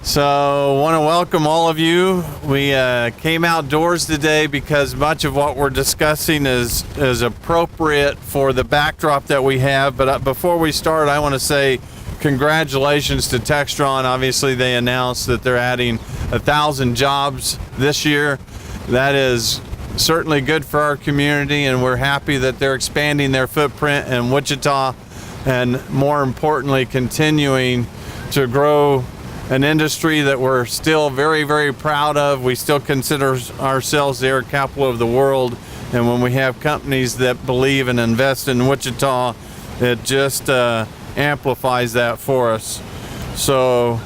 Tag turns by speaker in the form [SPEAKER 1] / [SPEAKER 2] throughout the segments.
[SPEAKER 1] So want to welcome all of you. We came outdoors today because much of what we're discussing is appropriate for the backdrop that we have. But before we start, I want to say congratulations to Textron. Obviously, they announced that they're adding 1,000 jobs this year. That is certainly good for our community, and we're happy that they're expanding their footprint in Wichita and, more importantly, continuing to grow an industry that we're still very, very proud of. We still consider ourselves the air capital of the world, and when we have companies that believe and invest in Wichita, it just amplifies that for us. So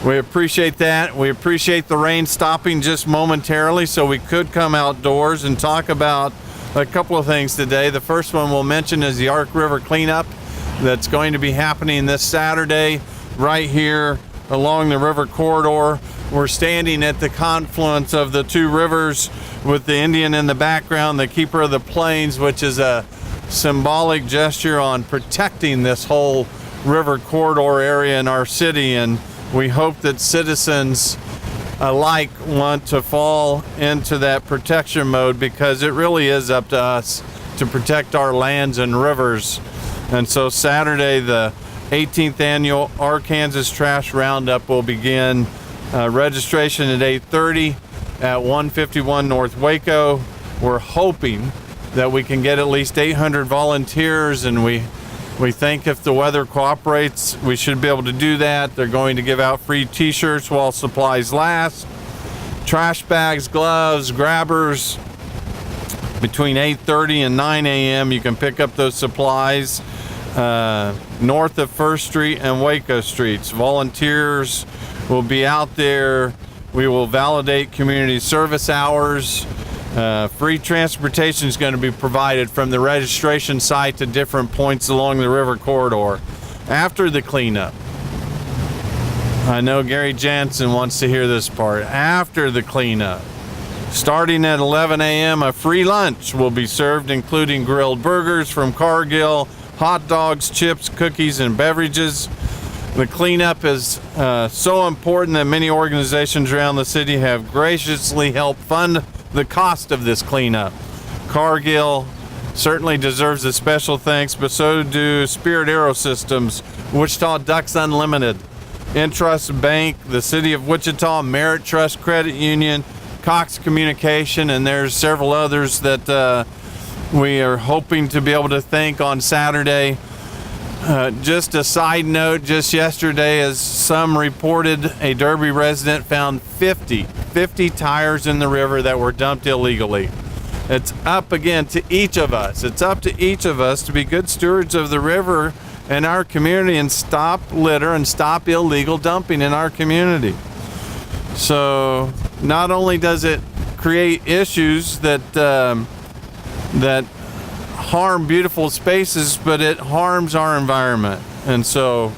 [SPEAKER 1] we appreciate that. We appreciate the rain stopping just momentarily so we could come outdoors and talk about a couple of things today. The first one we'll mention is the Ark River cleanup that's going to be happening this Saturday right here along the river corridor. We're standing at the confluence of the two rivers with the Indian in the background, the keeper of the plains, which is a symbolic gesture on protecting this whole river corridor area in our city. And we hope that citizens alike want to fall into that protection mode, because it really is up to us to protect our lands and rivers. And so Saturday, the 18th annual Arkansas Trash Roundup will begin. Registration at 8:30 at 151 North Waco. We're hoping that we can get at least 800 volunteers, and we think if the weather cooperates, we should be able to do that. They're going to give out free t-shirts while supplies last. Trash bags, gloves, grabbers. Between 8:30 and 9 a.m. you can pick up those supplies. North of First Street and Waco Streets. Volunteers will be out there. We will validate community service hours. Free transportation is going to be provided from the registration site to different points along the river corridor. After the cleanup, I know Gary Jansen wants to hear this part. After the cleanup, starting at 11 a.m., a free lunch will be served, including grilled burgers from Cargill, hot dogs, chips, cookies, and beverages. The cleanup is so important that many organizations around the city have graciously helped fund the cost of this cleanup. Cargill certainly deserves a special thanks, but so do Spirit Aerosystems, Wichita Ducks Unlimited, Intrust Bank, the City of Wichita, Merit Trust Credit Union, Cox Communication, and there's several others that we are hoping to be able to thank on Saturday. Just a side note, just yesterday, as some reported, a Derby resident found 50 tires in the river that were dumped illegally. It's up again to each of us. It's up to each of us to be good stewards of the river and our community and stop litter and stop illegal dumping in our community. So not only does it create issues that harm beautiful spaces, but it harms our environment. And so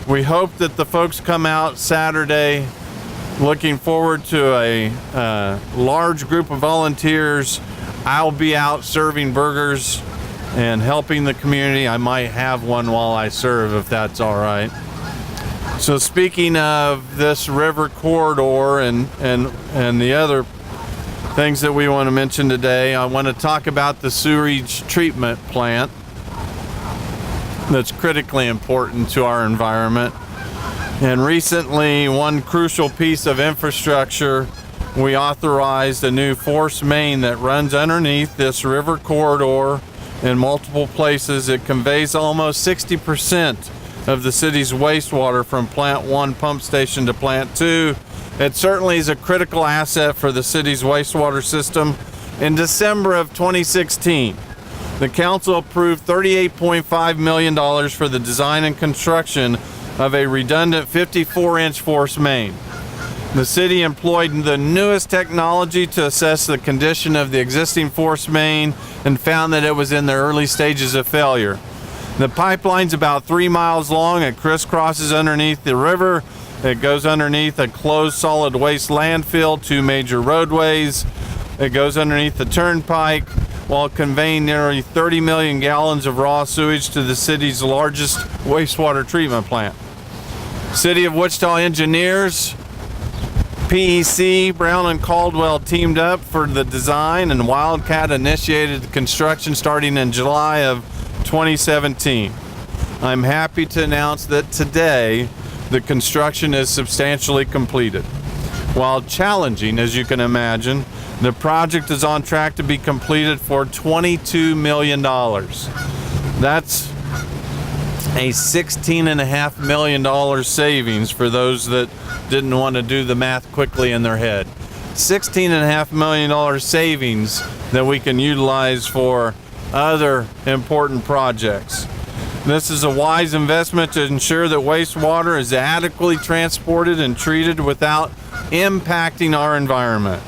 [SPEAKER 1] we hope that the folks come out Saturday. Looking forward to a large group of volunteers. I'll be out serving burgers and helping the community. I might have one while I serve, if that's all right. So speaking of this river corridor and the other things that we want to mention today, I want to talk about the sewage treatment plant that's critically important to our environment. And recently, one crucial piece of infrastructure, we authorized a new force main that runs underneath this river corridor in multiple places. It conveys almost 60% of the city's wastewater from Plant 1 pump station to Plant 2. It certainly is a critical asset for the city's wastewater system. In December of 2016, the council approved $38.5 million for the design and construction of a redundant 54-inch force main. The city employed the newest technology to assess the condition of the existing force main and found that it was in the early stages of failure. The pipeline's about 3 miles long. It crisscrosses underneath the river. It goes underneath a closed solid waste landfill, 2 major roadways. It goes underneath the turnpike while conveying nearly 30 million gallons of raw sewage to the city's largest wastewater treatment plant. City of Wichita engineers PEC, Brown and Caldwell teamed up for the design, and Wildcat initiated the construction starting in July of 2017. I'm happy to announce that today the construction is substantially completed. While challenging, as you can imagine, the project is on track to be completed for $22 million. That's a $16.5 million savings for those that didn't want to do the math quickly in their head. $16.5 million savings that we can utilize for other important projects. This is a wise investment to ensure that wastewater is adequately transported and treated without impacting our environment.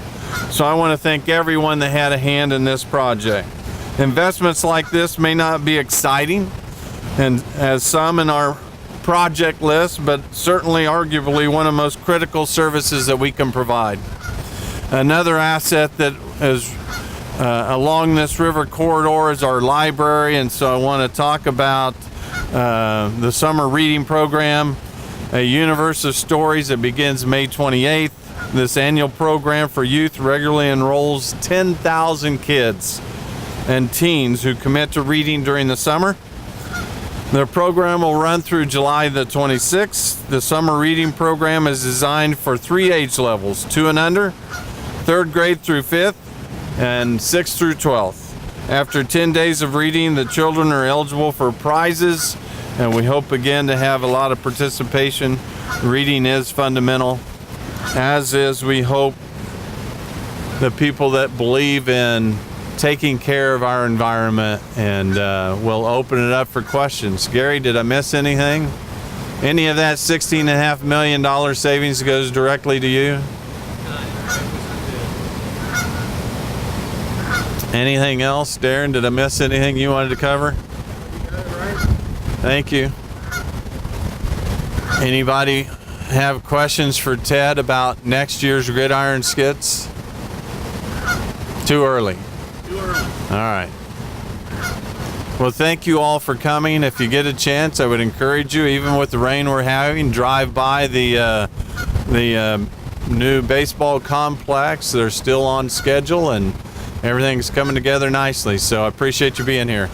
[SPEAKER 1] So I want to thank everyone that had a hand in this project. Investments like this may not be exciting, and as some in our project list, but certainly arguably one of the most critical services that we can provide. Another asset that is along this river corridor is our library, and so I want to talk about the summer reading program, a universe of stories that begins May 28th. This annual program for youth regularly enrolls 10,000 kids and teens who commit to reading during the summer. The program will run through July the 26th. The summer reading program is designed for 3 age levels, 2 and under, 3rd grade through 5th, and 6th through 12th. After 10 days of reading, the children are eligible for prizes, and we hope again to have a lot of participation. Reading is fundamental, as is, we hope, the people that believe in taking care of our environment, and we'll open it up for questions. Gary, did I miss anything? Any of that $16.5 million savings goes directly to you? Anything else, Darren? Did I miss anything you wanted to cover? Thank you. Anybody have questions for Ted about next year's gridiron skits? Too early. All right. Well, thank you all for coming. If you get a chance, I would encourage you, even with the rain we're having, drive by the new baseball complex. They're still on schedule, and everything's coming together nicely. So I appreciate you being here.